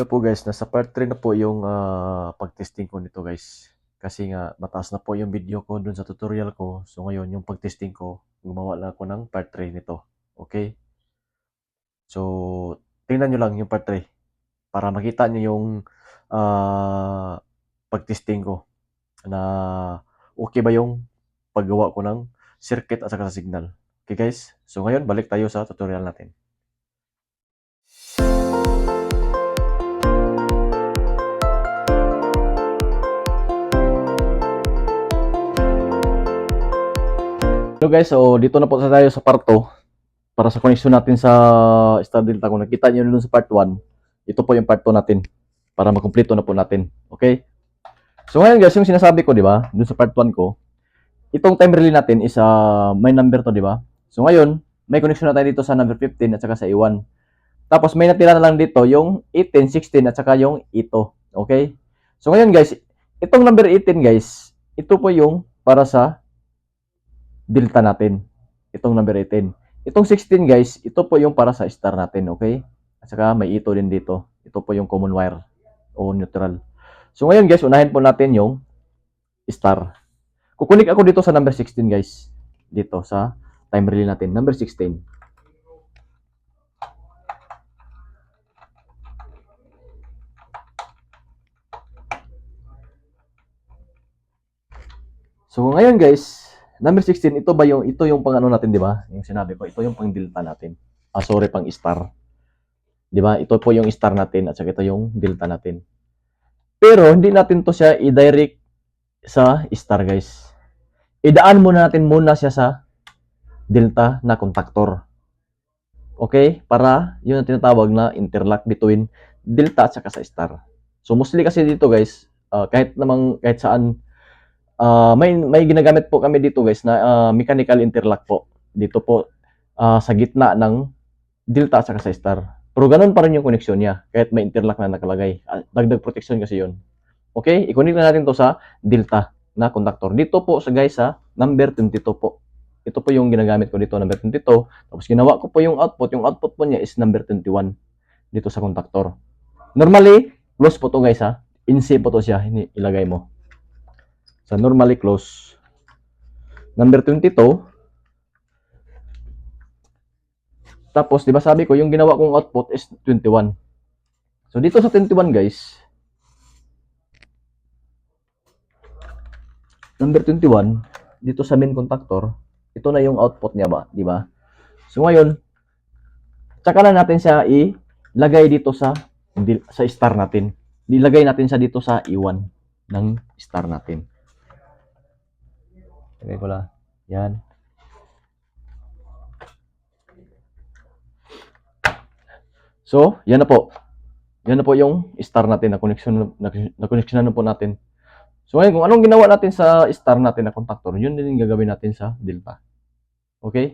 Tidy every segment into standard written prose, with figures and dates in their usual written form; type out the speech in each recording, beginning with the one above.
na po guys, nasa part 3 na po yung pag-testing ko nito guys. Kasi nga mataas na po yung video ko dun sa tutorial ko. So ngayon yung pag-testing ko, gumawa lang ako ng part 3 nito. Okay? So tingnan nyo lang yung part 3 para makita nyo yung pag-testing ko na okay ba yung paggawa ko ng circuit at saka sa signal. Okay guys? So ngayon balik tayo sa tutorial natin. So guys, so dito na po tayo sa part 2 para sa connection natin sa Star Delta. Kung nakita nyo dun sa part 1, ito po yung part 2 natin para makumpleto na po natin. Okay? So ngayon guys, yung sinasabi ko, di ba, dun sa part 1 ko, itong time relay natin is may number to, di ba? So ngayon, may connection na tayo dito sa number 15 at saka sa E1. Tapos may natira na lang dito yung 18, 16 at saka yung E2. Okay? So ngayon guys, itong number 18 guys, ito po yung para sa delta natin. Itong number 18. Itong 16 guys, ito po yung para sa star natin, okay? At saka may ito din dito. Ito po yung common wire o neutral. So ngayon guys, unahin po natin yung star. Kukunik ako dito sa number 16 guys. Dito sa time relay natin, number 16. So ngayon guys, number 16, ito yung pang ano natin, di ba? Yung sinabi ko, ito yung pang delta natin. Sorry, pang star. Di ba? Ito po yung star natin at saka ito yung delta natin. Pero hindi natin to siya i-direct sa star guys. Idaan muna natin siya sa delta na contactor. Okay? Para yun ang tinatawag na interlock between delta at saka sa star. So mostly kasi dito guys, kahit saan may ginagamit po kami dito guys na mechanical interlock po. Dito po sa gitna ng delta at saka sa star. Pero ganun pa rin yung connection niya kahit may interlock na nakalagay. Dagdag protection kasi yun. Okay? I-connect na natin to sa delta na conductor. Dito po sa guys sa number 22 po. Ito po yung ginagamit ko dito, number 22. Tapos ginawa ko po yung output. Yung output po niya is number 21 dito sa conductor. Normally, close po to guys ha. In-C po to siya. Ilagay mo. So normally close. Number 22. Tapos, di ba sabi ko, yung ginawa kong output is 21. So, dito sa 21, guys, number 21, dito sa main contactor, ito na yung output niya ba, di ba? So, ngayon, tsaka na natin siya ilagay dito sa star natin. Ilagay natin siya dito sa E1 ng star natin. Lagay ko lang. Yan. So, yan na po. Yan na po yung star natin na connection na po natin. So ngayon, kung anong ginawa natin sa star natin na contactor, yun din yung gagawin natin sa delta. Okay?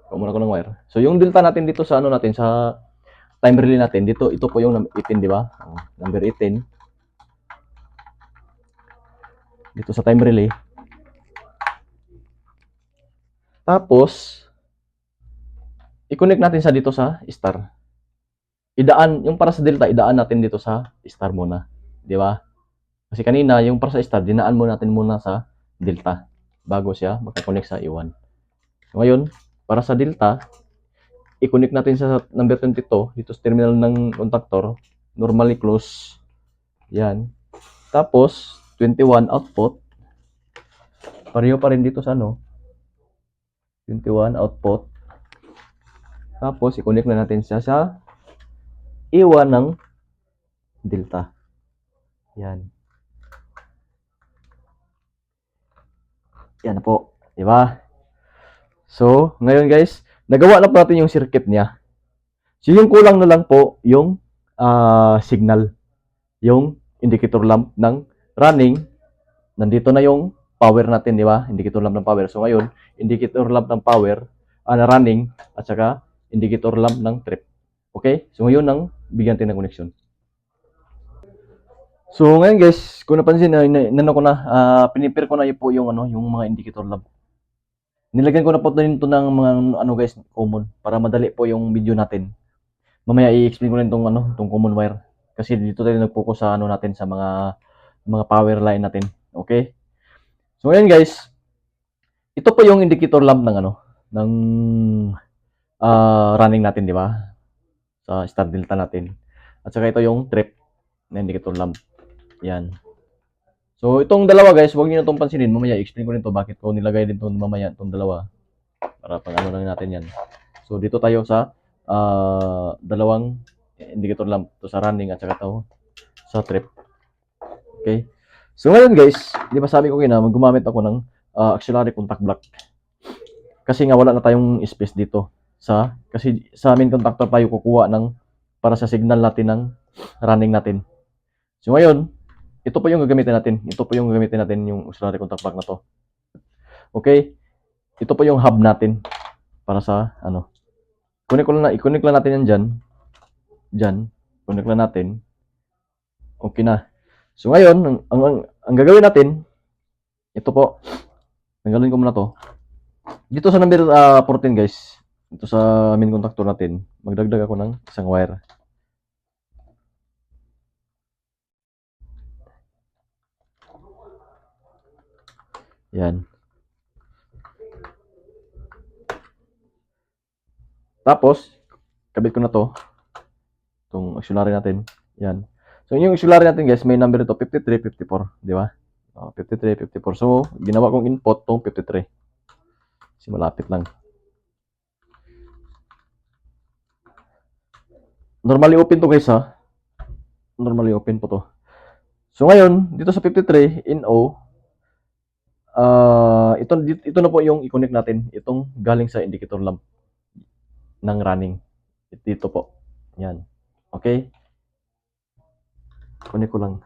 Kumuna ko ng wire. So yung delta natin dito sa ano natin, sa time relay natin, dito, ito po yung number 18, di ba? Number 18. Dito sa time relay. Tapos, i-connect natin sa dito sa star. Idaan, yung para sa delta, idaan natin dito sa star muna. Di ba? Kasi kanina, yung para sa star, dinaan natin muna sa delta bago siya makakonect sa E1. So, ngayon, para sa delta, i-connect natin sa number 22 dito sa terminal ng contactor. Normally close. Yan. Tapos, 21 output. Pareho pa rin dito sa ano. 21 output. Tapos, i-connect na natin siya sa E1 ng delta. Yan. Yan na po. Diba? So, ngayon guys, nagawa na po natin yung circuit niya. So, yung kulang na lang po yung signal. Yung indicator lamp ng running. Nandito na yung power natin, di ba? Indicator lamp ng power. So, ngayon, indicator lamp ng power na running at saka indicator lamp ng trip. Okay? So, ngayon ang bigyan natin ng connection. So, ngayon guys, kung napansin, pinipir ko na po yung, yung mga indicator lamp. Nilagyan ko na po dito ng mga guys, common para madali po yung video natin. Mamaya i-explain ko rin tong common wire. Kasi dito tayo nag-focus sa ano natin sa mga power line natin. Okay? So ngayon guys, ito po yung indicator lamp ng ano ng running natin, di ba? Sa star delta natin. At saka ito yung trip na indicator lamp. Yan. So itong dalawa guys, huwag niyo na itong pansinin. Mamaya explain ko rin to bakit ko nilagay din itong mamaya itong dalawa. Para pang ano lang natin yan. So dito tayo sa dalawang indicator lamp. To sa running at saka ito sa trip. Okay? So ngayon guys, di ba sabi ko kina, gumamit ako ng auxiliary contact block. Kasi nga wala na tayong space dito kasi sa main contactor tayo kukuha ng para sa signal natin ng running natin. So ngayon, ito po yung gagamitin natin. Ito po yung gagamitin natin yung auxiliary contact block na to. Okay? Ito po yung hub natin para sa ano. I-connect lang natin yan dyan. Dyan. Connect lang natin. Okay na. So ngayon, ang gagawin natin, ito po. Tanggalin ko muna to. Dito sa number 14 guys, ito sa main contactor natin, magdagdag ako ng isang wire. Yan. Tapos, kabit ko na to. Itong auxiliary natin. Yan. So, yung auxiliary natin guys, may number ito, 53, 54. Di ba? 53, 54. So, ginawa kong input tong 53. Kasi malapit lang. Normally open to guys ha. Normally open po to. So, ngayon, dito sa 53, in O, ito na po yung i-connect natin. Itong galing sa indicator lamp ng running. Dito po. Yan. Okay? Connect ko lang.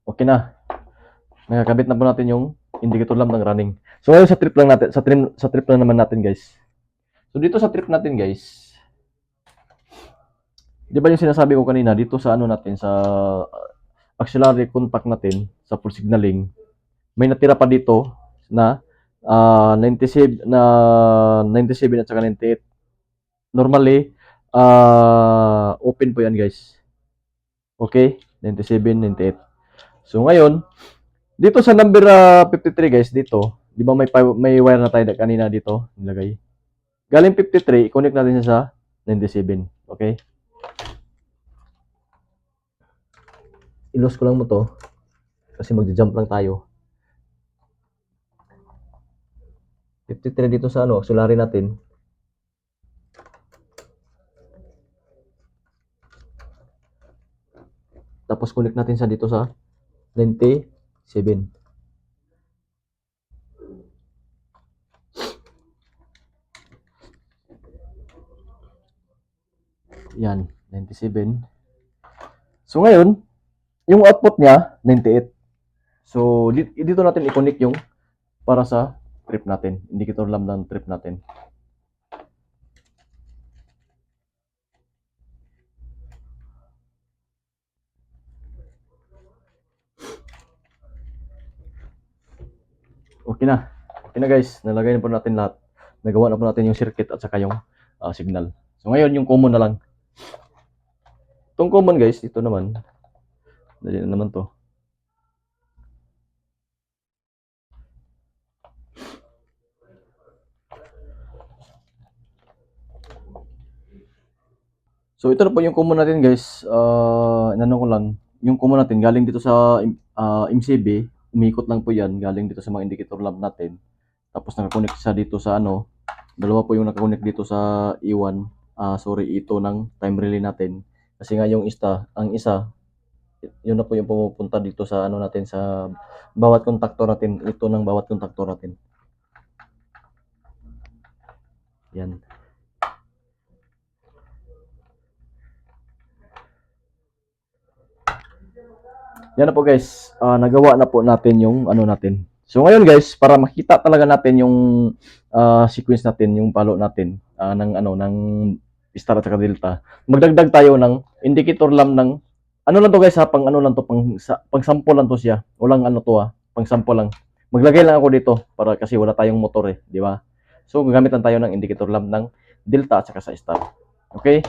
Okay na. Nakakabit na po natin yung indicator lamp ng running. So ngayon sa trip lang natin, sa trip lang naman natin guys. So dito sa trip natin guys, di ba yung sinasabi ko kanina, dito sa ano natin, sa auxiliary contact natin, sa full signaling, may natira pa dito na 97 at saka 98. Normally, open po yan guys. Okay? 97, 98. So ngayon, dito sa number 53 guys, dito, di ba may wire na tayo kanina dito, nilagay. Galing 53, i-connect natin siya sa 97. Okay? I-lose ko lang mo to kasi magja-jump lang tayo. 53 dito sa ano, auxiliary natin. Tapos connect natin sa dito sa 97. Yan, 97. So ngayon, yung output niya 98. So dito natin i-connect yung para sa trip natin, indicator lamp ng trip natin. Okay na. Okay na guys, nalagay na po natin lahat. Nagawa na po natin yung circuit at saka yung signal. So ngayon yung common na lang. Itong common guys, ito naman. Dali na naman to. So ito na po yung common natin guys. Inano ko lang. Yung common natin galing dito sa MCB. Umikot lang po yan. Galing dito sa mga indicator lamp natin. Tapos nakakonect siya dito sa ano. Dalawa po yung nakakonect dito sa E1. Ito ng time relay natin. Kasi nga yung ang isa, yun na po yung pumupunta dito sa ano natin sa bawat kontaktor natin. Ito ng bawat kontaktor natin. Yan. Yan na po guys. Nagawa na po natin yung ano natin. So ngayon guys, para makita talaga natin yung sequence natin, yung palo natin ng star at saka delta. Magdagdag tayo ng indicator lamp ng ano lang to guys ha, pang ano lang to, pang sample lang to siya. Walang ano to pang sample lang. Maglagay lang ako dito para kasi wala tayong motor di ba? So, gagamit lang tayo ng indicator lamp ng delta at saka sa star. Okay?